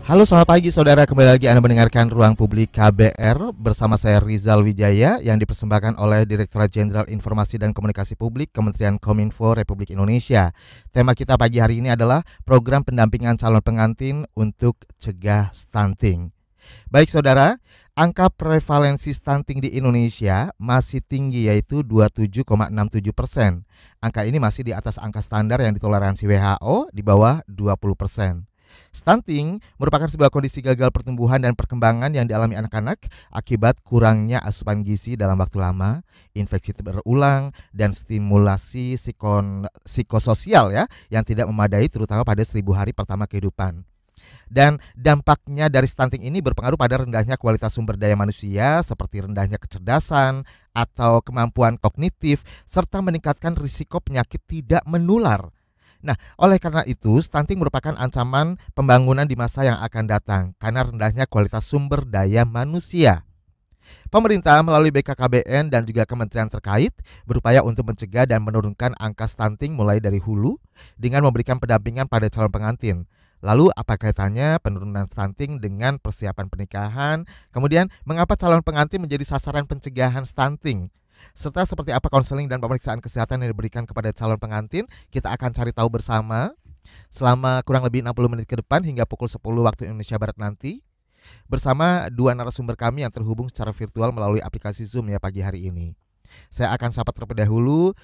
Halo, selamat pagi saudara, kembali lagi Anda mendengarkan Ruang Publik KBR bersama saya Rizal Wijaya yang dipersembahkan oleh Direktorat Jenderal Informasi dan Komunikasi Publik Kementerian Kominfo Republik Indonesia. Tema kita pagi hari ini adalah program pendampingan calon pengantin untuk cegah stunting. Baik saudara, angka prevalensi stunting di Indonesia masih tinggi yaitu 27,67%. Angka ini masih di atas angka standar yang ditoleransi WHO di bawah 20%. Stunting merupakan sebuah kondisi gagal pertumbuhan dan perkembangan yang dialami anak-anak akibat kurangnya asupan gizi dalam waktu lama, infeksi berulang, dan stimulasi psikososial yang tidak memadai terutama pada 1000 hari pertama kehidupan. Dan dampaknya dari stunting ini berpengaruh pada rendahnya kualitas sumber daya manusia seperti rendahnya kecerdasan atau kemampuan kognitif serta meningkatkan risiko penyakit tidak menular. Nah, oleh karena itu, stunting merupakan ancaman pembangunan di masa yang akan datang karena rendahnya kualitas sumber daya manusia. Pemerintah melalui BKKBN dan juga kementerian terkait berupaya untuk mencegah dan menurunkan angka stunting mulai dari hulu dengan memberikan pendampingan pada calon pengantin. Lalu apa kaitannya penurunan stunting dengan persiapan pernikahan? Kemudian mengapa calon pengantin menjadi sasaran pencegahan stunting? Serta seperti apa konseling dan pemeriksaan kesehatan yang diberikan kepada calon pengantin, kita akan cari tahu bersama selama kurang lebih 60 menit ke depan hingga pukul 10 waktu Indonesia Barat nanti bersama dua narasumber kami yang terhubung secara virtual melalui aplikasi Zoom ya pagi hari ini. Saya akan sapa terlebih dahulu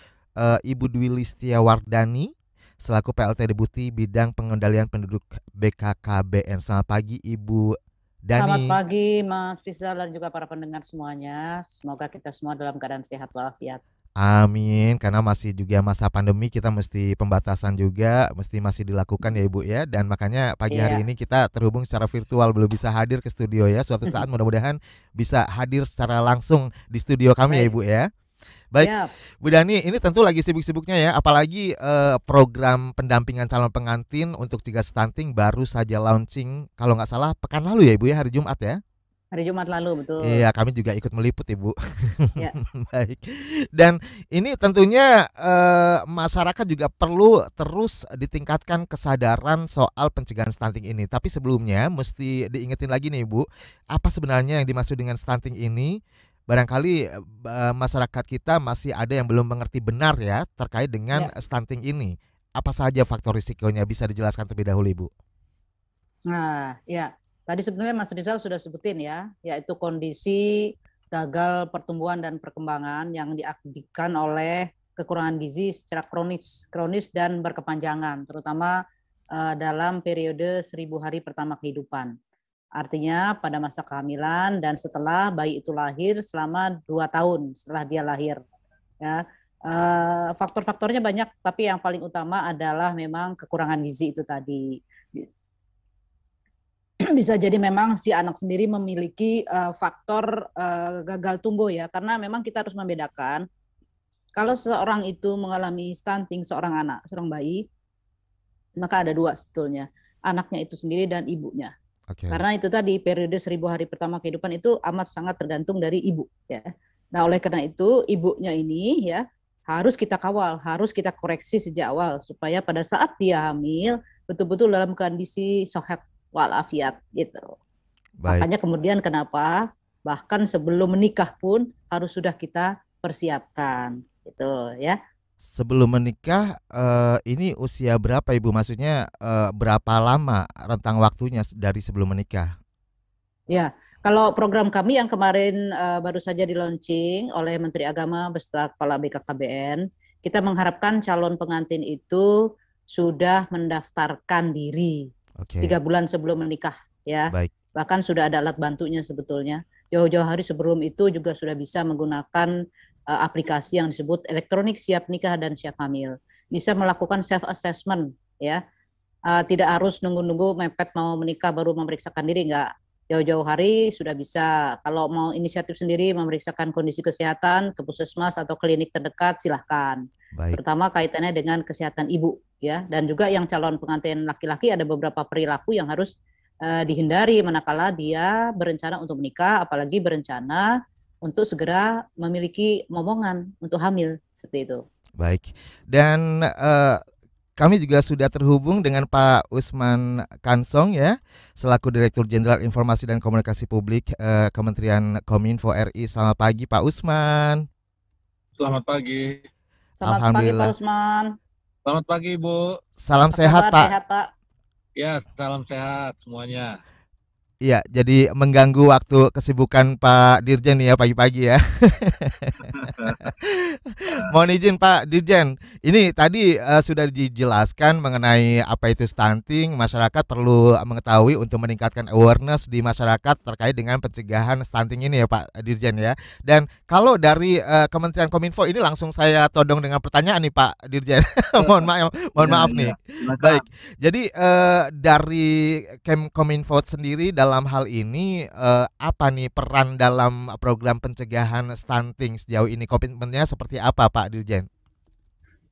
Ibu Dwi Listia Wardani selaku PLT Deputi Bidang Pengendalian Penduduk BKKBN. Selamat pagi Ibu Selamat Dani. pagi Mas Rizal dan juga para pendengar semuanya. Semoga kita semua dalam keadaan sehat walafiat. Amin, karena masih juga masa pandemi kita mesti pembatasan juga, mesti masih dilakukan ya Ibu ya. Dan makanya pagi hari Iya. ini kita terhubung secara virtual, belum bisa hadir ke studio ya. Suatu saat mudah-mudahan bisa hadir secara langsung di studio kami ya Baik, Ibu ya. Baik, siap. Bu Dani, ini tentu lagi sibuk-sibuknya ya, apalagi program pendampingan calon pengantin untuk cegah stunting baru saja launching, kalau nggak salah pekan lalu ya Ibu ya, hari Jumat ya. Hari Jumat lalu, betul. Iya, kami juga ikut meliput Ibu. Ya, Baik. Dan ini tentunya masyarakat juga perlu terus ditingkatkan kesadaran soal pencegahan stunting ini. Tapi sebelumnya mesti diingetin lagi nih Bu, apa sebenarnya yang dimaksud dengan stunting ini? Barangkali masyarakat kita masih ada yang belum mengerti benar ya terkait dengan ya. stunting ini. Apa saja faktor risikonya, bisa dijelaskan terlebih dahulu Ibu? Nah, ya. Tadi sebenarnya Mas Rizal sudah sebutin ya, yaitu kondisi gagal pertumbuhan dan perkembangan yang diakibatkan oleh kekurangan gizi secara kronis dan berkepanjangan, terutama dalam periode 1000 hari pertama kehidupan. Artinya pada masa kehamilan dan setelah bayi itu lahir selama 2 tahun setelah dia lahir. Ya, faktor-faktornya banyak, tapi yang paling utama adalah memang kekurangan gizi itu tadi. Bisa jadi memang si anak sendiri memiliki faktor gagal tumbuh ya, karena memang kita harus membedakan kalau seorang itu mengalami stunting, seorang anak, seorang bayi, maka ada dua sebetulnya, anaknya itu sendiri dan ibunya. Oke. Karena itu tadi periode 1000 hari pertama kehidupan itu amat sangat tergantung dari ibu ya. Nah, oleh karena itu ibunya ini ya harus kita kawal, harus kita koreksi sejak awal supaya pada saat dia hamil betul-betul dalam kondisi sehat walafiat gitu. Baik. Makanya kemudian kenapa bahkan sebelum menikah pun harus sudah kita persiapkan gitu ya. Sebelum menikah, ini usia berapa Ibu? Maksudnya, berapa lama rentang waktunya dari sebelum menikah? Ya, kalau program kami yang kemarin baru saja di-launching oleh Menteri Agama beserta Kepala BKKBN, kita mengharapkan calon pengantin itu sudah mendaftarkan diri Oke, 3 bulan sebelum menikah, ya. baik, Bahkan sudah ada alat bantunya sebetulnya. Jauh-jauh hari sebelum itu juga sudah bisa menggunakan aplikasi yang disebut elektronik siap nikah dan siap hamil. Bisa melakukan self assessment, ya. Tidak harus nunggu-nunggu mepet mau menikah baru memeriksakan diri, enggak. Jauh-jauh hari sudah bisa. Kalau mau inisiatif sendiri memeriksakan kondisi kesehatan ke puskesmas atau klinik terdekat, silahkan. baik, Terutama kaitannya dengan kesehatan ibu, ya. Dan juga yang calon pengantin laki-laki ada beberapa perilaku yang harus dihindari manakala dia berencana untuk menikah, apalagi berencana untuk segera memiliki momongan untuk hamil seperti itu. baik. Dan, kami juga sudah terhubung dengan Pak Usman Kansong ya, selaku Direktur Jenderal Informasi dan Komunikasi Publik Kementerian Kominfo RI. Selamat pagi Pak Usman. Selamat pagi. Selamat pagi Pak Alhamdulillah. Usman. Selamat pagi Ibu. Salam Apa sehat kabar? Pak. Sehat Pak. Ya, salam sehat semuanya. Iya, jadi mengganggu waktu kesibukan Pak Dirjen ya pagi-pagi ya. Mohon izin Pak Dirjen, ini tadi sudah dijelaskan mengenai apa itu stunting. Masyarakat perlu mengetahui untuk meningkatkan awareness di masyarakat terkait dengan pencegahan stunting ini ya Pak Dirjen ya. Dan kalau dari Kementerian Kominfo ini langsung saya todong dengan pertanyaan nih Pak Dirjen. mohon maaf nih. Baik, jadi dari Kominfo sendiri dalam hal ini apa nih peran dalam program pencegahan stunting sejauh ini, komitmennya seperti apa Pak Dirjen?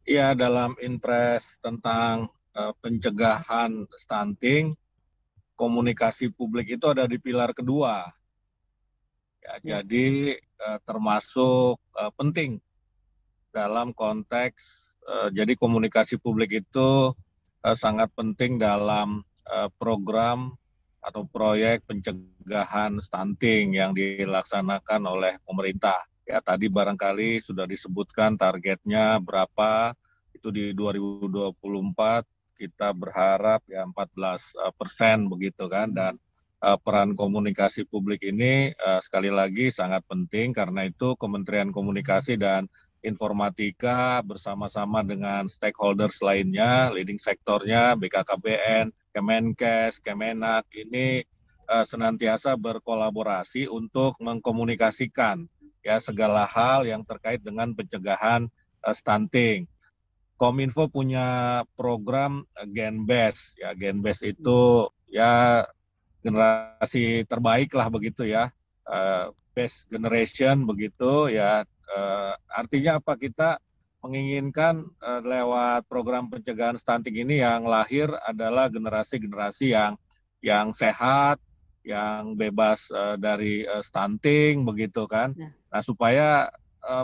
Iya, dalam Inpres tentang pencegahan stunting, komunikasi publik itu ada di pilar kedua. Ya. Jadi termasuk penting dalam konteks jadi komunikasi publik itu sangat penting dalam program atau proyek pencegahan stunting yang dilaksanakan oleh pemerintah. Ya, tadi barangkali sudah disebutkan targetnya berapa, itu di 2024 kita berharap ya 14% begitu kan, dan peran komunikasi publik ini sekali lagi sangat penting, karena itu Kementerian Komunikasi dan Informatika bersama-sama dengan stakeholders lainnya, leading sektornya, BKKBN, Kemenkes, Kemenak, ini senantiasa berkolaborasi untuk mengkomunikasikan ya segala hal yang terkait dengan pencegahan stunting. Kominfo punya program Genbest, ya Genbest itu ya generasi terbaik lah begitu ya, best generation begitu ya. Artinya apa, kita menginginkan lewat program pencegahan stunting ini yang lahir adalah generasi-generasi yang sehat, yang bebas dari stunting begitu kan. Nah, supaya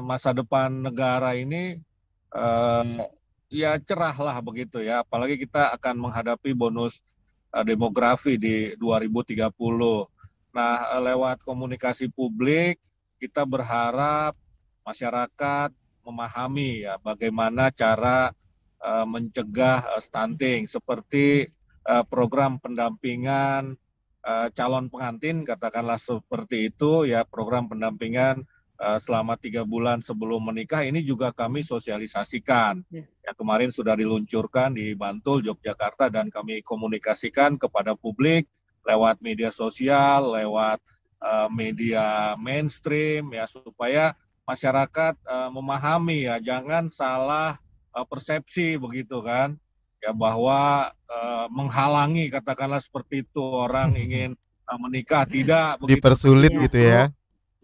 masa depan negara ini ya cerah lah begitu ya. Apalagi kita akan menghadapi bonus demografi di 2030. Nah, lewat komunikasi publik kita berharap masyarakat memahami ya bagaimana cara mencegah stunting, seperti program pendampingan calon pengantin, katakanlah seperti itu ya, program pendampingan selama 3 bulan sebelum menikah ini juga kami sosialisasikan. Ya, kemarin sudah diluncurkan di Bantul, Yogyakarta, dan kami komunikasikan kepada publik lewat media sosial, lewat media mainstream ya, supaya masyarakat memahami ya, jangan salah persepsi begitu kan ya, bahwa menghalangi, katakanlah seperti itu, orang ingin menikah, tidak begitu, dipersulit gitu ya.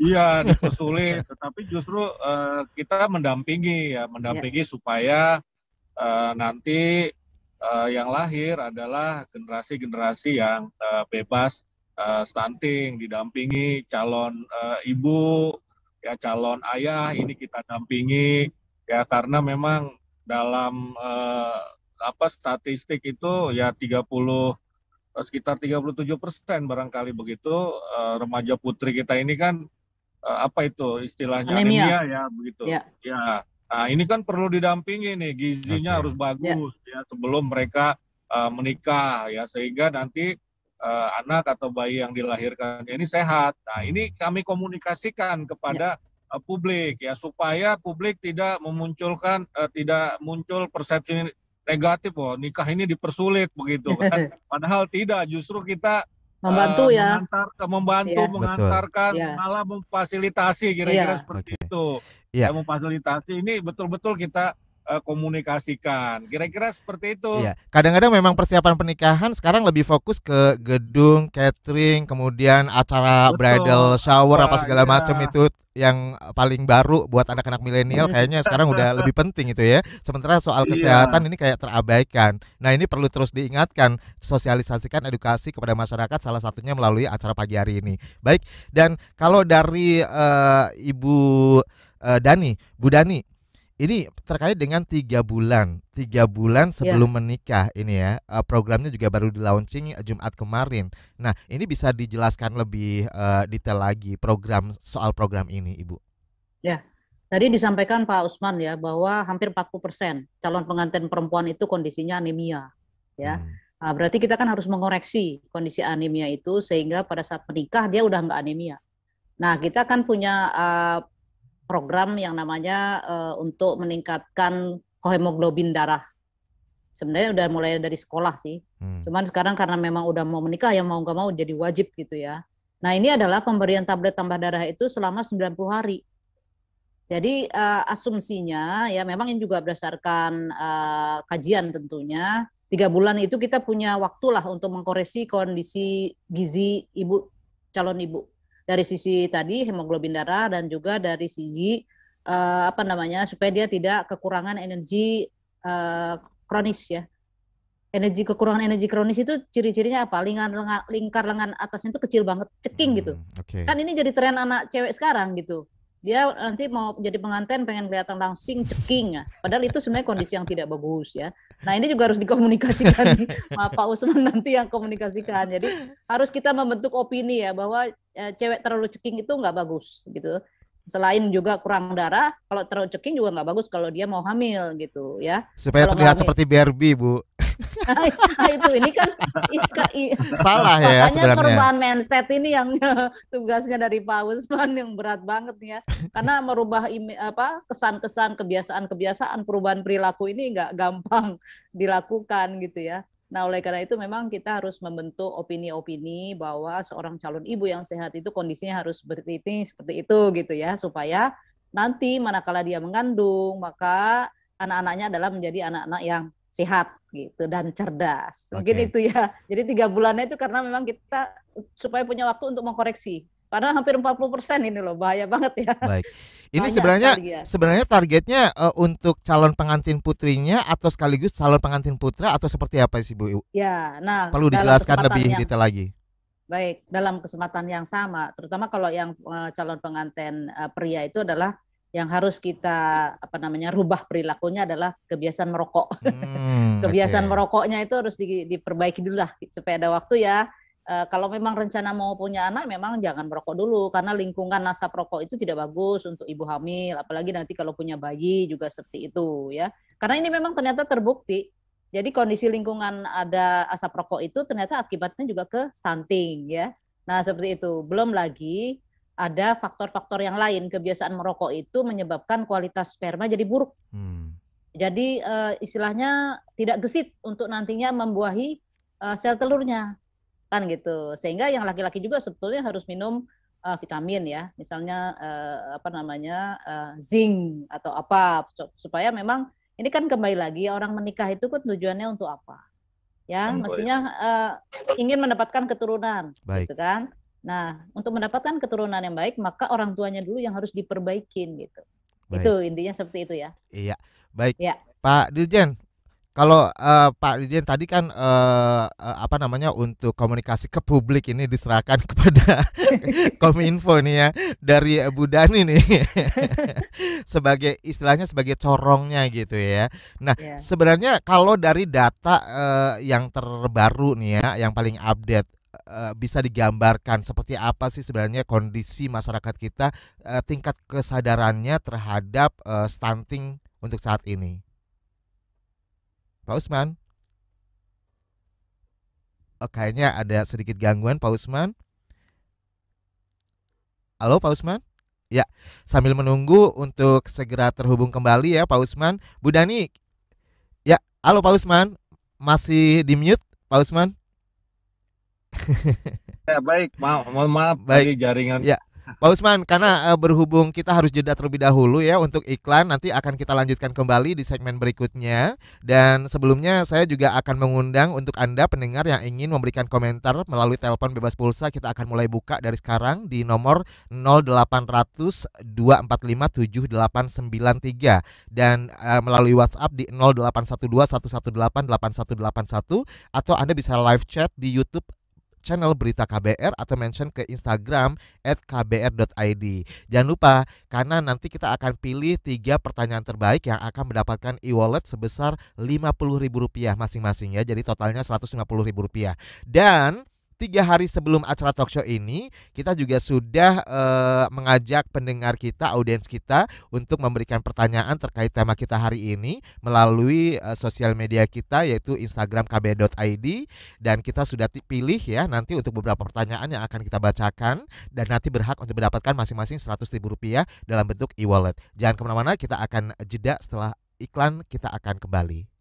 Iya, dipersulit, tetapi justru kita mendampingi supaya nanti yang lahir adalah generasi-generasi yang bebas stunting, didampingi calon ibu ya, calon ayah, ini kita dampingi ya, karena memang dalam statistik itu ya sekitar 37% barangkali begitu, remaja putri kita ini kan itu istilahnya anemia ya begitu. Ya. Nah, ini kan perlu didampingi nih, gizinya harus bagus ya sebelum mereka menikah ya, sehingga nanti anak atau bayi yang dilahirkan ini sehat. Nah, ini kami komunikasikan kepada publik ya, supaya publik tidak muncul persepsi negatif, oh nikah ini dipersulit begitu kan. Padahal tidak, justru kita membantu mengantarkan, malah memfasilitasi, kira-kira seperti itu. Ya, memfasilitasi, ini betul-betul kita komunikasikan, kira-kira seperti itu. Iya. Kadang-kadang memang persiapan pernikahan sekarang lebih fokus ke gedung, catering, kemudian acara bridal shower apa segala macam, itu yang paling baru buat anak-anak milenial kayaknya sekarang udah lebih penting itu ya. Sementara soal kesehatan ini kayak terabaikan. Nah, ini perlu terus diingatkan, sosialisasikan, edukasi kepada masyarakat, salah satunya melalui acara pagi hari ini. Baik, dan kalau dari Ibu Dani, Bu Dani, Ini terkait dengan 3 bulan Ya, sebelum menikah ini ya. Programnya juga baru di launching Jumat kemarin. Nah, ini bisa dijelaskan lebih detail lagi soal program ini, Ibu. ya. Tadi disampaikan Pak Usman ya bahwa hampir 40% calon pengantin perempuan itu kondisinya anemia. Ya, Hmm. nah, berarti kita kan harus mengoreksi kondisi anemia itu sehingga pada saat menikah dia udah nggak anemia. Nah, kita kan punya program yang namanya untuk meningkatkan kohemoglobin darah. Sebenarnya udah mulai dari sekolah sih. Cuman sekarang karena memang udah mau menikah ya mau nggak mau jadi wajib gitu ya. Nah, ini adalah pemberian tablet tambah darah itu selama 90 hari. Jadi asumsinya ya memang ini juga berdasarkan kajian tentunya 3 bulan itu kita punya waktu lah untuk mengkoreksi kondisi gizi ibu calon ibu dari sisi tadi hemoglobin darah dan juga dari sisi supaya dia tidak kekurangan energi kronis ya. Kekurangan energi kronis itu ciri-cirinya apa? Lingkar lengan atasnya itu kecil banget, ceking gitu. Okay. Kan ini jadi tren anak cewek sekarang gitu. Dia nanti mau jadi pengantin pengen kelihatan langsing ceking ya. Padahal itu sebenarnya kondisi yang tidak bagus ya. Nah ini juga harus dikomunikasikan nih. Pak Usman nanti yang komunikasikan. Jadi harus kita membentuk opini ya bahwa cewek terlalu ceking itu nggak bagus gitu. Selain juga kurang darah, kalau terlalu ceking juga nggak bagus kalau dia mau hamil gitu ya. Supaya Kalau terlihat nggak hamil, seperti Barbie, Bu. nah, itu ini kan Salah ya makanya sebenarnya. perubahan mindset ini yang tugasnya dari Pak Usman yang berat banget ya. Karena merubah kesan-kesan, kebiasaan-kebiasaan, perubahan perilaku ini nggak gampang dilakukan gitu ya. Nah, oleh karena itu memang kita harus membentuk opini-opini bahwa seorang calon ibu yang sehat itu kondisinya harus seperti ini, seperti itu gitu ya, supaya nanti manakala dia mengandung, maka anak-anaknya adalah menjadi anak-anak yang sehat gitu dan cerdas. Mungkin Oke. itu ya. Jadi 3 bulannya itu karena memang kita supaya punya waktu untuk mengkoreksi. Karena hampir 40% ini loh, bahaya banget ya. Baik. Ini Banyak sebenarnya sekali ya. sebenarnya targetnya untuk calon pengantin putrinya atau sekaligus calon pengantin putra atau seperti apa sih, Bu? Ya, nah Perlu dalam dijelaskan kesempatan lebih yang detail lagi. baik, dalam kesempatan yang sama, terutama kalau yang calon pengantin pria itu adalah yang harus kita rubah perilakunya adalah kebiasaan merokok. Kebiasaan merokoknya itu harus diperbaiki dulu lah supaya ada waktu ya. Kalau memang rencana mau punya anak memang jangan merokok dulu karena lingkungan asap rokok itu tidak bagus untuk ibu hamil, apalagi nanti kalau punya bayi juga seperti itu ya. Karena ini memang ternyata terbukti. Jadi kondisi lingkungan ada asap rokok itu ternyata akibatnya juga ke stunting ya. Nah, seperti itu. Belum lagi ada faktor-faktor yang lain. Kebiasaan merokok itu menyebabkan kualitas sperma jadi buruk. Jadi istilahnya tidak gesit untuk nantinya membuahi sel telurnya. Kan gitu. Sehingga yang laki-laki juga sebetulnya harus minum vitamin ya. Misalnya zinc atau apa supaya memang ini kan kembali lagi orang menikah itu kan tujuannya untuk apa? Ya, mestinya ingin mendapatkan keturunan, gitu kan? Nah, untuk mendapatkan keturunan yang baik, maka orang tuanya dulu yang harus diperbaikin gitu. Baik. Itu intinya seperti itu ya. Iya, baik. Ya. Pak Dirjen, kalau Pak Dirjen tadi kan untuk komunikasi ke publik ini diserahkan kepada Kominfo nih ya dari Bu Dani nih sebagai istilahnya sebagai corongnya gitu ya. Nah, sebenarnya kalau dari data yang terbaru nih ya, yang paling update bisa digambarkan seperti apa sih sebenarnya kondisi masyarakat kita, tingkat kesadarannya terhadap stunting untuk saat ini? Pak Usman? Kayaknya ada sedikit gangguan Pak Usman. Halo Pak Usman? Ya, sambil menunggu untuk segera terhubung kembali ya Pak Usman. Bu Dani. Ya, halo Pak Usman. Masih di mute Pak Usman? Ya baik, mohon maaf baik. Tadi jaringan. Ya. Pak Usman, karena berhubung kita harus jeda terlebih dahulu ya untuk iklan, nanti akan kita lanjutkan kembali di segmen berikutnya. Dan sebelumnya saya juga akan mengundang untuk Anda pendengar yang ingin memberikan komentar melalui telepon bebas pulsa. Kita akan mulai buka dari sekarang di nomor 0800 245 7893 dan melalui WhatsApp di 0812 118 8181 atau Anda bisa live chat di YouTube channel berita KBR atau mention ke Instagram @kbr.id. Jangan lupa, karena nanti kita akan pilih 3 pertanyaan terbaik yang akan mendapatkan e-wallet sebesar Rp50.000 masing-masing ya. Jadi totalnya Rp150.000. Dan 3 hari sebelum acara talkshow ini, kita juga sudah mengajak pendengar kita, audiens kita untuk memberikan pertanyaan terkait tema kita hari ini melalui sosial media kita, yaitu Instagram kbr.id. Dan kita sudah pilih ya nanti untuk beberapa pertanyaan yang akan kita bacakan, dan nanti berhak untuk mendapatkan masing-masing Rp100.000 dalam bentuk e-wallet. Jangan kemana-mana, kita akan jeda. Setelah iklan kita akan kembali.